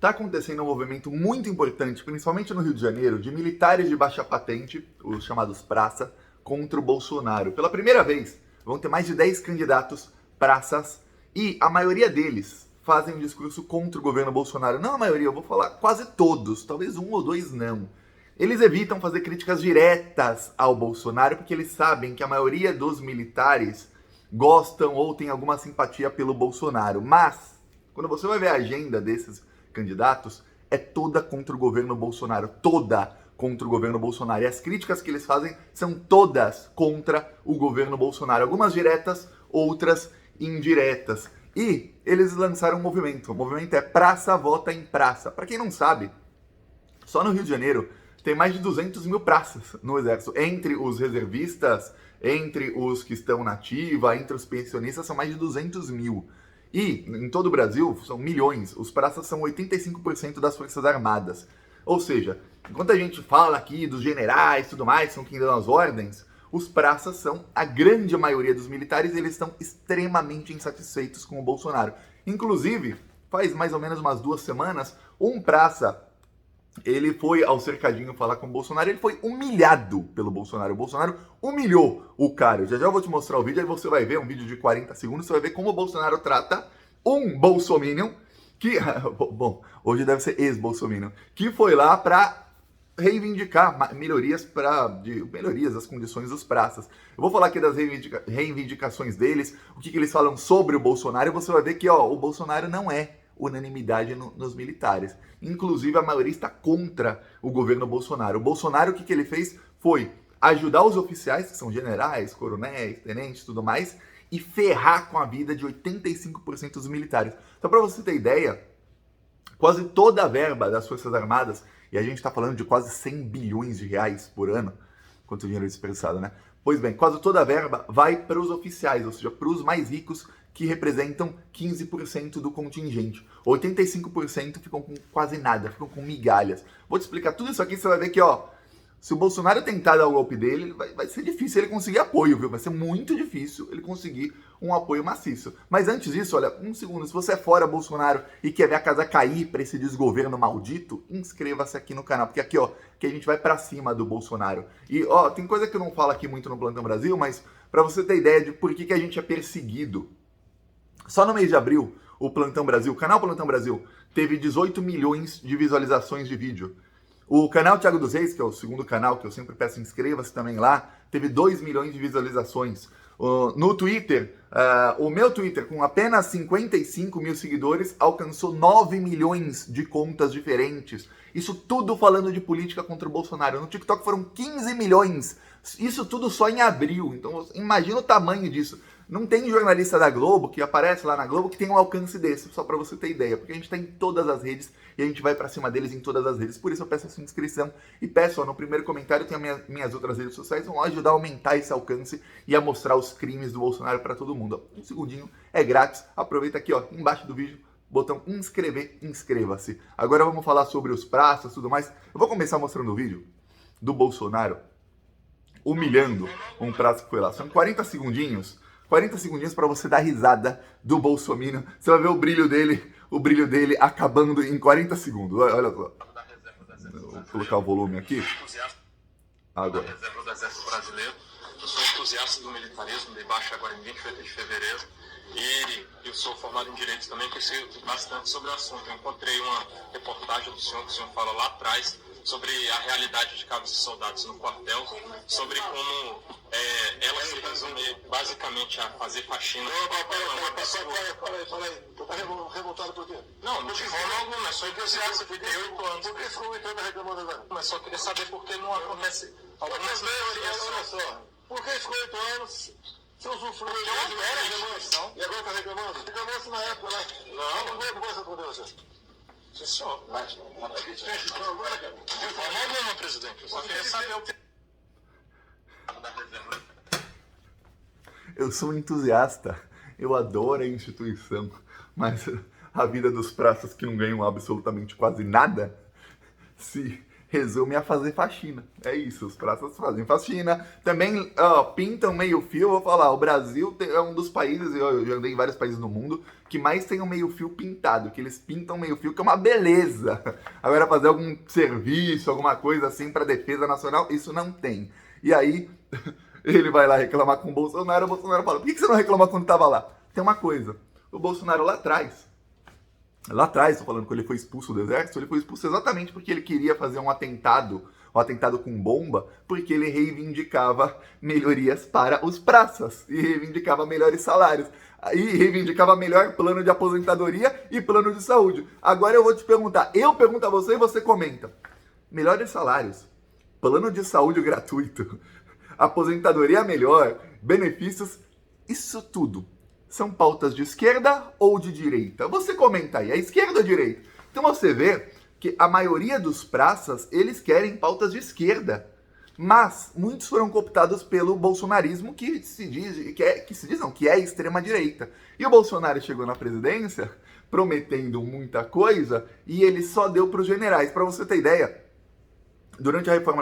está acontecendo um movimento muito importante, principalmente no Rio de Janeiro, de militares de baixa patente, os chamados praça, contra o Bolsonaro. Pela primeira vez, vão ter mais de 10 candidatos praças e a maioria deles fazem um discurso contra o governo Bolsonaro. Não a maioria, eu vou falar quase todos, talvez um ou dois não. Eles evitam fazer críticas diretas ao Bolsonaro porque eles sabem que a maioria dos militares gostam ou tem alguma simpatia pelo Bolsonaro. Mas, quando você vai ver a agenda desses candidatos, é toda contra o governo Bolsonaro. Toda contra o governo Bolsonaro. E as críticas que eles fazem são todas contra o governo Bolsonaro. Algumas diretas, outras indiretas. E eles lançaram um movimento. O movimento é Praça Vota em Praça. Para quem não sabe, só no Rio de Janeiro tem mais de 200 mil praças no Exército. Entre os reservistas, entre os que estão na ativa, entre os pensionistas, são mais de 200 mil. E em todo o Brasil são milhões. Os praças são 85% das Forças Armadas. Ou seja, enquanto a gente fala aqui dos generais e tudo mais, são quem dão as ordens, os praças são a grande maioria dos militares e eles estão extremamente insatisfeitos com o Bolsonaro. Inclusive, faz mais ou menos umas 2 semanas, um praça, ele foi ao cercadinho falar com o Bolsonaro, ele foi humilhado pelo Bolsonaro. O Bolsonaro humilhou o cara. Já eu vou te mostrar o vídeo, aí você vai ver um vídeo de 40 segundos, você vai ver como o Bolsonaro trata um bolsominion, que, bom, hoje deve ser ex-bolsominion, que foi lá para reivindicar melhorias das condições dos praças. Eu vou falar aqui das reivindicações deles, o que eles falam sobre o Bolsonaro, e você vai ver que o Bolsonaro não é unanimidade nos militares. Inclusive, a maioria está contra o governo Bolsonaro. O Bolsonaro, o que ele fez foi ajudar os oficiais, que são generais, coronéis, tenentes, tudo mais, e ferrar com a vida de 85% dos militares. Então, para você ter ideia, quase toda a verba das Forças Armadas, e a gente está falando de quase 100 bilhões de reais por ano, quanto dinheiro é desperdiçado, né? Pois bem, quase toda a verba vai para os oficiais, ou seja, para os mais ricos, que representam 15% do contingente. 85% ficam com quase nada, ficam com migalhas. Vou te explicar tudo isso aqui, você vai ver que, se o Bolsonaro tentar dar o golpe dele, vai ser difícil ele conseguir apoio, viu? Vai ser muito difícil ele conseguir um apoio maciço. Mas antes disso, olha, um segundo, se você é fora Bolsonaro e quer ver a casa cair para esse desgoverno maldito, inscreva-se aqui no canal, porque aqui, que a gente vai para cima do Bolsonaro. E, tem coisa que eu não falo aqui muito no Plantão Brasil, mas para você ter ideia de por que a gente é perseguido. Só no mês de abril, o Plantão Brasil, o canal Plantão Brasil, teve 18 milhões de visualizações de vídeo. O canal Thiago dos Reis, que é o segundo canal que eu sempre peço, inscreva-se também lá, teve 2 milhões de visualizações. No Twitter, o meu Twitter, com apenas 55 mil seguidores, alcançou 9 milhões de contas diferentes. Isso tudo falando de política contra o Bolsonaro. No TikTok foram 15 milhões. Isso tudo só em abril. Então, imagina o tamanho disso. Não tem jornalista da Globo que aparece lá na Globo que tem um alcance desse, só para você ter ideia. Porque a gente está em todas as redes e a gente vai para cima deles em todas as redes. Por isso eu peço a sua inscrição e peço, no primeiro comentário tem minhas outras redes sociais, vão lá ajudar a aumentar esse alcance e a mostrar os crimes do Bolsonaro para todo mundo. Um segundinho, é grátis. Aproveita aqui, embaixo do vídeo, botão inscrever, inscreva-se. Agora vamos falar sobre os praças e tudo mais. Eu vou começar mostrando o vídeo do Bolsonaro humilhando um praça que foi lá. São 40 segundinhos para você dar risada do Bolsonaro. Você vai ver o brilho dele acabando em 40 segundos. Olha só. Vou colocar o volume aqui. Agora. Da reserva do Exército Brasileiro. Eu sou entusiasta do militarismo, dei baixa agora em 28 de fevereiro. E eu sou formado em Direito também, conheci bastante sobre o assunto. Eu encontrei uma reportagem do senhor, que o senhor fala lá atrás, sobre a realidade de cabos e soldados no quartel, sobre como ela se resume basicamente a fazer faxina. Peraí, tu tá revoltado por quê? Não, de forma alguma, sou entusiasta, fui 8 anos. Por que ficou 8 anos reclamando agora? Mas só queria saber por que não acontece algumas melhorias. Olha só, por que ficou 8 anos? Se usufruiu de reclamando. E agora tá reclamando? Reclamou-se na época, né? Não veio conversa com você. Sim, senhor. Mas, agora, cara. De forma alguma, presidente. Eu só queria saber o que... Eu sou um entusiasta, eu adoro a instituição, mas a vida dos praças que não ganham absolutamente quase nada, se resume a fazer faxina. É isso, os praças fazem faxina. Também pintam meio fio. Vou falar, o Brasil é um dos países, eu já andei em vários países no mundo, que mais tem um meio fio pintado, que eles pintam meio fio, que é uma beleza. Agora fazer algum serviço, alguma coisa assim para defesa nacional, isso não tem. E aí ele vai lá reclamar com o Bolsonaro fala, por que você não reclamou quando estava lá? Tem uma coisa, o Bolsonaro lá atrás, tô falando que ele foi expulso do exército, ele foi expulso exatamente porque ele queria fazer um atentado com bomba, porque ele reivindicava melhorias para os praças, e reivindicava melhores salários, e reivindicava melhor plano de aposentadoria e plano de saúde. Agora eu vou te perguntar, eu pergunto a você e você comenta. Melhores salários, plano de saúde gratuito, aposentadoria melhor, benefícios, isso tudo são pautas de esquerda ou de direita? Você comenta aí, é esquerda ou direita? Então você vê que a maioria dos praças, eles querem pautas de esquerda. Mas muitos foram cooptados pelo bolsonarismo que é extrema direita. E o Bolsonaro chegou na presidência prometendo muita coisa e ele só deu para os generais. Para você ter ideia, durante a reforma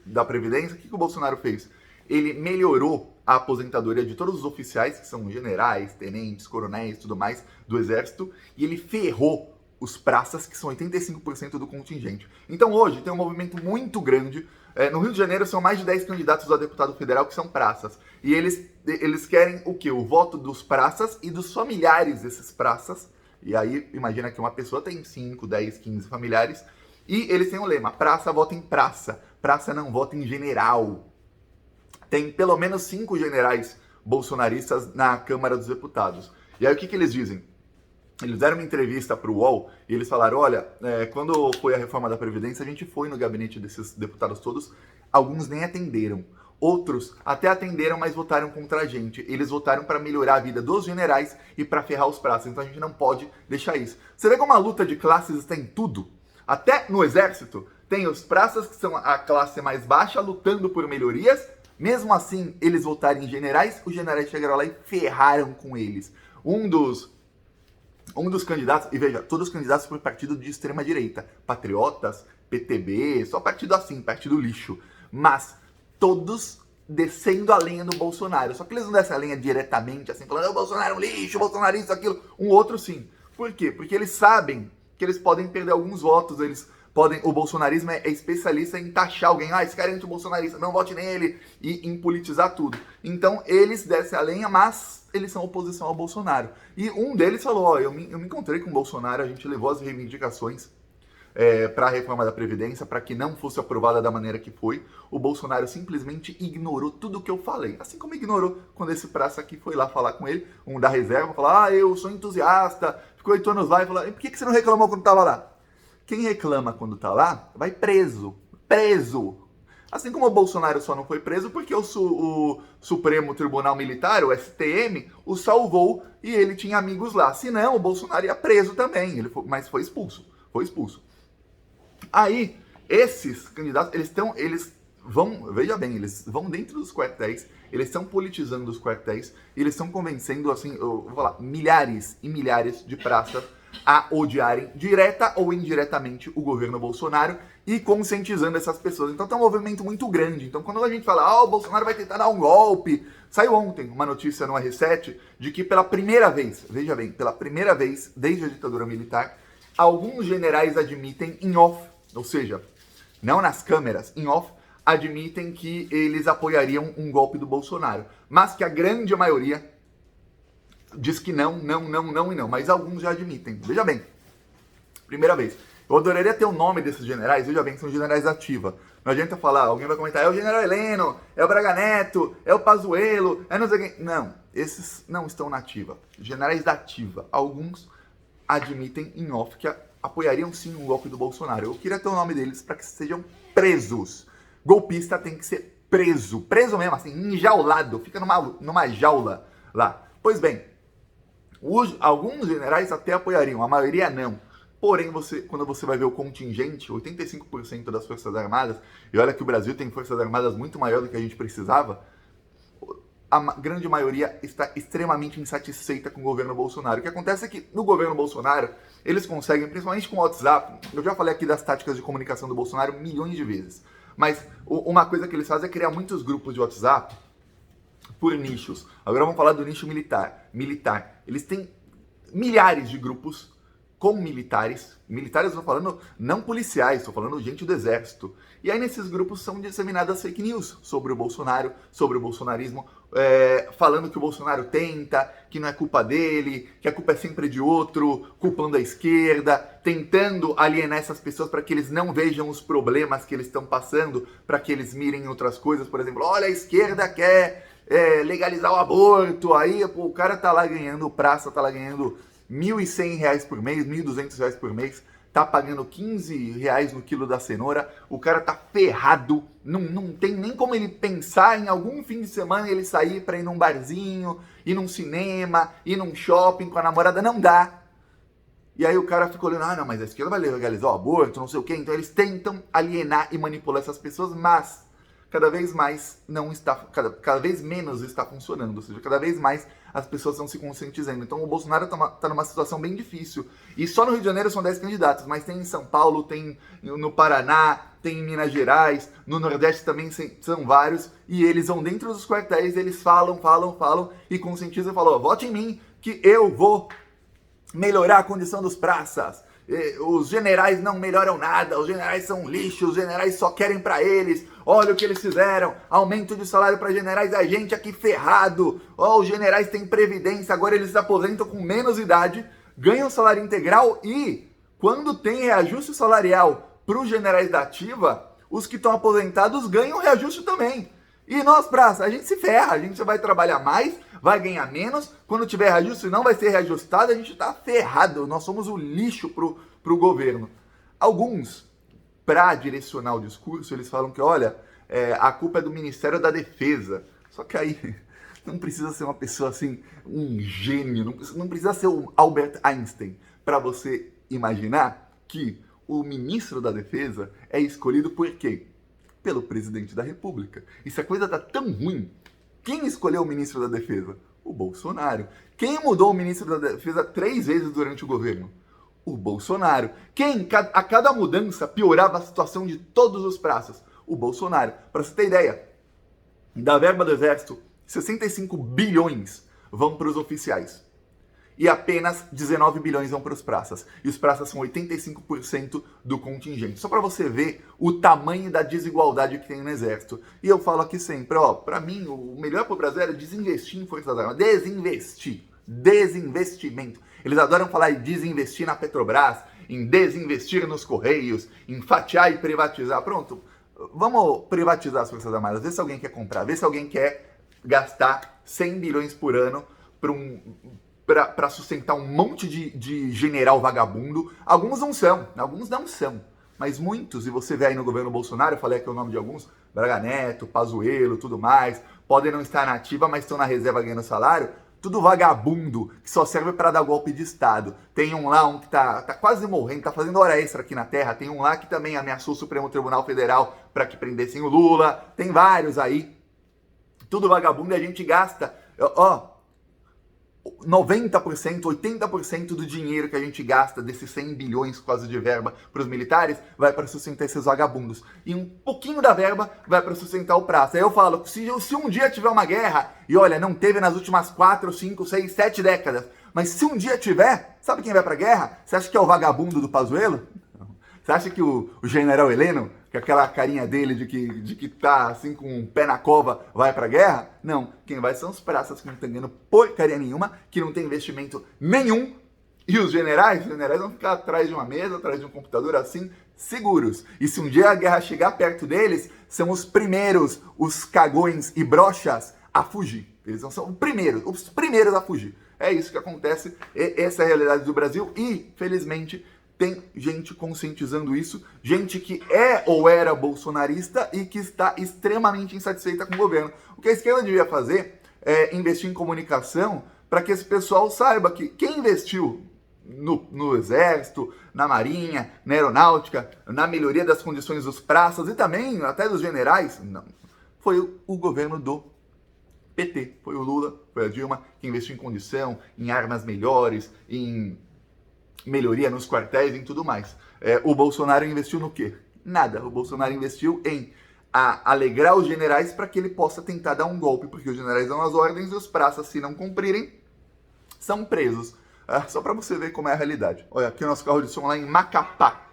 da Previdência, o que o Bolsonaro fez? Ele melhorou a aposentadoria de todos os oficiais, que são generais, tenentes, coronéis, tudo mais, do Exército, e ele ferrou os praças, que são 85% do contingente. Então hoje tem um movimento muito grande. No Rio de Janeiro são mais de 10 candidatos a deputado federal que são praças. E eles querem o quê? O voto dos praças e dos familiares desses praças. E aí, imagina que uma pessoa tem 5, 10, 15 familiares. E eles têm o lema, praça vota em praça. Praça não vota em general. Tem pelo menos 5 generais bolsonaristas na Câmara dos Deputados. E aí o que eles dizem? Eles deram uma entrevista para o UOL e eles falaram, olha, quando foi a reforma da Previdência, a gente foi no gabinete desses deputados todos, alguns nem atenderam. Outros até atenderam, mas votaram contra a gente. Eles votaram para melhorar a vida dos generais e para ferrar os praças. Então a gente não pode deixar isso. Você vê como a luta de classes está em tudo? Até no Exército, tem os praças, que são a classe mais baixa, lutando por melhorias. Mesmo assim, eles votarem em generais, os generais chegaram lá e ferraram com eles. Um dos candidatos, e veja, todos os candidatos por partido de extrema direita, patriotas, PTB, só partido assim, partido lixo, mas todos descendo a lenha do Bolsonaro, só que eles não descem a lenha diretamente, assim, falando, o Bolsonaro é um lixo, o Bolsonaro isso, aquilo, um outro sim. Por quê? Porque eles sabem que eles podem perder alguns votos, o bolsonarismo é especialista em taxar alguém, esse cara é anti-bolsonarista, não vote nele, e em politizar tudo. Então, eles descem a lenha, mas eles são oposição ao Bolsonaro. E um deles falou, eu me encontrei com o Bolsonaro, a gente levou as reivindicações para a reforma da Previdência, para que não fosse aprovada da maneira que foi. O Bolsonaro simplesmente ignorou tudo o que eu falei. Assim como ignorou quando esse praça aqui foi lá falar com ele, um da reserva, falar, eu sou entusiasta, ficou 8 anos lá, e falou, e por que você não reclamou quando estava lá? Quem reclama quando tá lá, vai preso. Preso! Assim como o Bolsonaro só não foi preso porque o Supremo Tribunal Militar, o STM, o salvou e ele tinha amigos lá. Se não, o Bolsonaro ia preso também, mas foi expulso. Foi expulso. Aí, esses candidatos, eles vão, veja bem, eles vão dentro dos quartéis, eles estão politizando os quartéis, eles estão convencendo, assim, eu vou falar, milhares e milhares de praças a odiarem direta ou indiretamente o governo Bolsonaro e conscientizando essas pessoas. Então tem um movimento muito grande. Então quando a gente fala, o Bolsonaro vai tentar dar um golpe, saiu ontem uma notícia no R7 de que pela primeira vez, veja bem, pela primeira vez desde a ditadura militar, alguns generais admitem em off, ou seja, não nas câmeras, em off, admitem que eles apoiariam um golpe do Bolsonaro, mas que a grande maioria diz que não, mas alguns já admitem. Veja bem, primeira vez. Eu adoraria ter o nome desses generais, veja bem, que são generais da ativa. Não adianta falar, alguém vai comentar, é o general Heleno, é o Braga Neto, é o Pazuello, é não sei quem. Não, esses não estão na ativa. Generais da ativa, alguns admitem em off que apoiariam sim um golpe do Bolsonaro. Eu queria ter o nome deles para que sejam presos. Golpista tem que ser preso, preso mesmo, assim, enjaulado, fica numa jaula lá. Pois bem, alguns generais até apoiariam, a maioria não. Porém, quando você vai ver o contingente, 85% das Forças Armadas, e olha que o Brasil tem Forças Armadas muito maior do que a gente precisava, grande maioria está extremamente insatisfeita com o governo Bolsonaro. O que acontece é que no governo Bolsonaro, eles conseguem, principalmente com o WhatsApp, eu já falei aqui das táticas de comunicação do Bolsonaro milhões de vezes, mas uma coisa que eles fazem é criar muitos grupos de WhatsApp por nichos. Agora vamos falar do nicho militar. Eles têm milhares de grupos com militares. Militares, eu estou falando não policiais, estou falando gente do exército. E aí nesses grupos são disseminadas fake news sobre o Bolsonaro, sobre o bolsonarismo, falando que o Bolsonaro tenta, que não é culpa dele, que a culpa é sempre de outro, culpando a esquerda, tentando alienar essas pessoas para que eles não vejam os problemas que eles estão passando, para que eles mirem outras coisas. Por exemplo, olha, a esquerda quer legalizar o aborto, aí pô, o cara tá lá ganhando, o praça tá lá ganhando R$1.100 por mês, R$1.200 por mês, tá pagando R$15 no quilo da cenoura, o cara tá ferrado, não tem nem como ele pensar em algum fim de semana ele sair pra ir num barzinho, ir num cinema, ir num shopping com a namorada, não dá. E aí o cara fica olhando, não, mas a esquerda vai legalizar o aborto, não sei o quê, então eles tentam alienar e manipular essas pessoas, mas cada vez mais não está, cada vez menos está funcionando, ou seja, cada vez mais as pessoas estão se conscientizando. Então o Bolsonaro está numa situação bem difícil. E só no Rio de Janeiro são 10 candidatos, mas tem em São Paulo, tem no Paraná, tem em Minas Gerais, no Nordeste também são vários, e eles vão dentro dos quartéis, eles falam, e conscientizam e falam, vote em mim, que eu vou melhorar a condição dos praças. Os generais não melhoram nada, os generais são lixo, os generais só querem pra eles, olha o que eles fizeram, aumento de salário para generais, a gente aqui ferrado, os generais têm previdência, agora eles se aposentam com menos idade, ganham salário integral e quando tem reajuste salarial para os generais da ativa, os que estão aposentados ganham reajuste também. E nós, praça, a gente se ferra, a gente vai trabalhar mais, vai ganhar menos, quando tiver reajuste não vai ser reajustado, a gente tá ferrado, nós somos o lixo pro governo. Alguns, para direcionar o discurso, eles falam que, olha, a culpa é do Ministério da Defesa. Só que aí não precisa ser uma pessoa assim, um gênio, não precisa ser o Albert Einstein para você imaginar que o ministro da Defesa é escolhido por quê? Pelo presidente da República. E se a coisa tá tão ruim, quem escolheu o ministro da Defesa? O Bolsonaro. Quem mudou o ministro da Defesa 3 vezes durante o governo? O Bolsonaro. Quem, a cada mudança, piorava a situação de todos os praças? O Bolsonaro. Para você ter ideia, da verba do Exército, 65 bilhões vão para os oficiais. E apenas 19 bilhões vão para os praças. E os praças são 85% do contingente. Só para você ver o tamanho da desigualdade que tem no Exército. E eu falo aqui sempre, para mim, o melhor para o Brasil era desinvestir em Forças Armadas. Desinvestimento. Eles adoram falar em desinvestir na Petrobras, em desinvestir nos Correios, em fatiar e privatizar. Pronto, vamos privatizar as Forças Armadas. Vê se alguém quer comprar, vê se alguém quer gastar 100 bilhões por ano para sustentar um monte de general vagabundo. Alguns não são, mas muitos, e você vê aí no governo Bolsonaro, eu falei aqui o nome de alguns, Braga Neto, Pazuello, tudo mais, podem não estar na ativa, mas estão na reserva ganhando salário, tudo vagabundo, que só serve para dar golpe de Estado. Tem um lá, que tá quase morrendo, tá fazendo hora extra aqui na Terra, tem um lá que também ameaçou o Supremo Tribunal Federal para que prendessem o Lula, tem vários aí, tudo vagabundo, e a gente gasta, 90%, 80% do dinheiro que a gente gasta, desses 100 bilhões quase de verba para os militares, vai para sustentar esses vagabundos. E um pouquinho da verba vai para sustentar o praça. Aí eu falo, se um dia tiver uma guerra, e olha, não teve nas últimas 4, 5, 6, 7 décadas, mas se um dia tiver, sabe quem vai para a guerra? Você acha que é o vagabundo do Pazuello? Você acha que o general Heleno, que aquela carinha dele de que tá assim com o pé na cova, vai pra guerra? Não. Quem vai são os praças que não estão ganhando porcaria nenhuma, que não tem investimento nenhum. E os generais vão ficar atrás de uma mesa, atrás de um computador assim, seguros. E se um dia a guerra chegar perto deles, são os primeiros, os cagões e brochas a fugir. Eles são os primeiros a fugir. É isso que acontece, essa é a realidade do Brasil e, felizmente, tem gente conscientizando isso, gente que é ou era bolsonarista e que está extremamente insatisfeita com o governo. O que a esquerda devia fazer é investir em comunicação para que esse pessoal saiba que quem investiu no Exército, na Marinha, na Aeronáutica, na melhoria das condições dos praças e também até dos generais, não, foi o governo do PT. Foi o Lula, foi a Dilma que investiu em condição, em armas melhores, em melhoria nos quartéis e em tudo mais. O Bolsonaro investiu no quê? Nada. O Bolsonaro investiu em alegrar os generais para que ele possa tentar dar um golpe, porque os generais dão as ordens e os praças, se não cumprirem, são presos. Só para você ver como é a realidade. Olha, aqui o nosso carro de som lá em Macapá.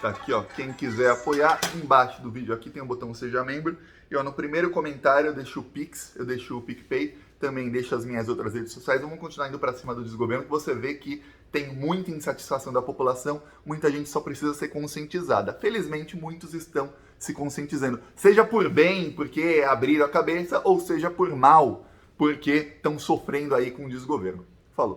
Tá aqui, ó, quem quiser apoiar, embaixo do vídeo aqui tem o botão Seja Membro. E ó, no primeiro comentário eu deixo o Pix, eu deixo o PicPay, também deixo as minhas outras redes sociais. Vamos continuar indo para cima do desgoverno, que você vê que tem muita insatisfação da população, muita gente só precisa ser conscientizada. Felizmente, muitos estão se conscientizando, seja por bem, porque abriram a cabeça, ou seja por mal, porque estão sofrendo aí com o desgoverno.